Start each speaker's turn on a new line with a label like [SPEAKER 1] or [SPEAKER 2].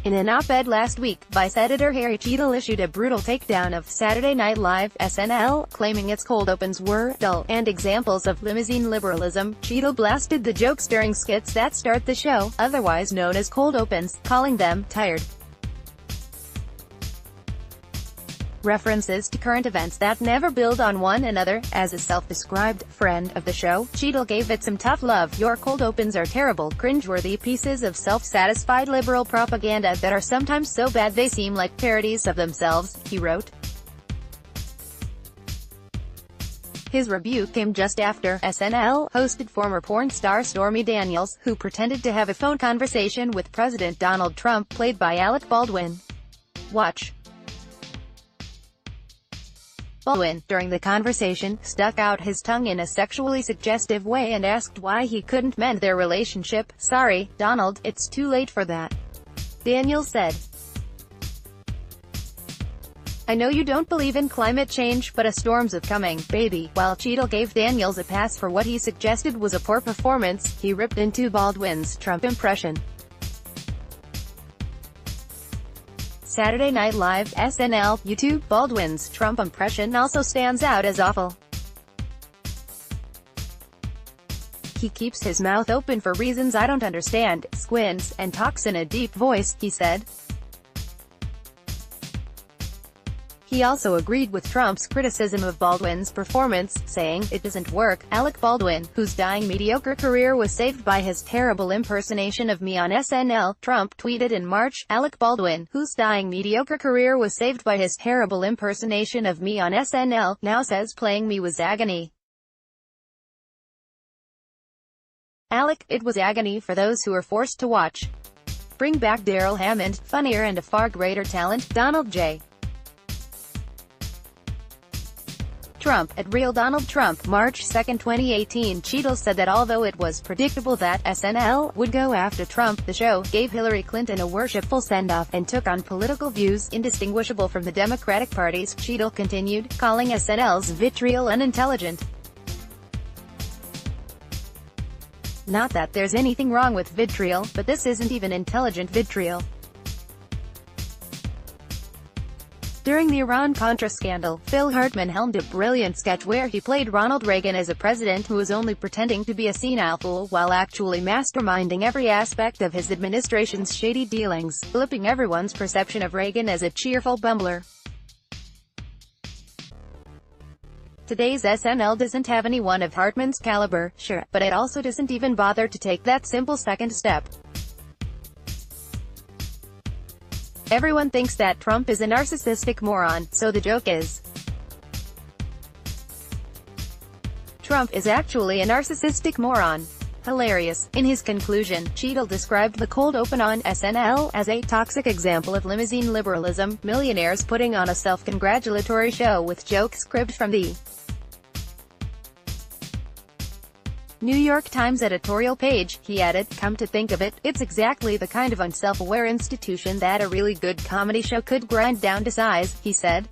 [SPEAKER 1] In an op-ed last week, Vice editor Harry Cheadle issued a brutal takedown of Saturday Night Live (SNL), claiming its cold opens were dull and examples of limousine liberalism. Cheadle blasted the jokes during skits that start the show, otherwise known as cold opens, calling them tired. References to current events that never build on one another. As a self-described friend of the show, Cheadle gave it some tough love. "Your cold opens are terrible, cringeworthy pieces of self-satisfied liberal propaganda that are sometimes so bad they seem like parodies of themselves," he wrote. His rebuke came just after SNL hosted former porn star Stormy, who pretended to have a phone conversation with President Donald Trump, played by Alec Baldwin. Watch. Baldwin, during the conversation, stuck out his tongue in a sexually suggestive way and asked why he couldn't mend their relationship. "Sorry, Donald, it's too late for that," Daniels said. "I know you don't believe in climate change, but a storm's coming, baby." While Cheadle gave Daniels a pass for what he suggested was a poor performance, he ripped into Baldwin's Trump impression. Saturday Night Live (SNL) YouTube. Baldwin's Trump impression also stands out as awful. "He keeps his mouth open for reasons I don't understand, squints, and talks in a deep voice," he said. He also agreed with Trump's criticism of Baldwin's performance, saying, "It doesn't work." Alec Baldwin, whose dying mediocre career was saved by his terrible impersonation of me on SNL, Trump tweeted in March. Alec Baldwin, whose dying mediocre career was saved by his terrible impersonation of me on SNL, now says playing me was agony. Alec, it was agony for those who were forced to watch. Bring back Darrell Hammond, funnier and a far greater talent. Donald J. Trump, at Real Donald Trump. March 2, 2018. Cheadle said that although it was predictable that SNL would go after Trump, the show gave Hillary Clinton a worshipful send-off, and took on political views indistinguishable from the Democratic Party's. Cheadle continued, calling SNL's vitriol unintelligent. "Not that there's anything wrong with vitriol, but this isn't even intelligent vitriol." During the Iran-Contra scandal, Phil Hartman helmed a brilliant sketch where he played Ronald Reagan as a president who was only pretending to be a senile fool while actually masterminding every aspect of his administration's shady dealings, flipping everyone's perception of Reagan as a cheerful bumbler. Today's SNL doesn't have anyone of Hartman's caliber, sure, but it also doesn't even bother to take that simple second step. Everyone thinks that Trump is a narcissistic moron, so the joke is, Trump is actually a narcissistic moron. Hilarious. In his conclusion, Cheadle described the cold open on SNL as a toxic example of limousine liberalism, millionaires putting on a self-congratulatory show with jokes cribbed from the New York Times editorial page. He added, "Come to think of it, it's exactly the kind of unself-aware institution that a really good comedy show could grind down to size," he said.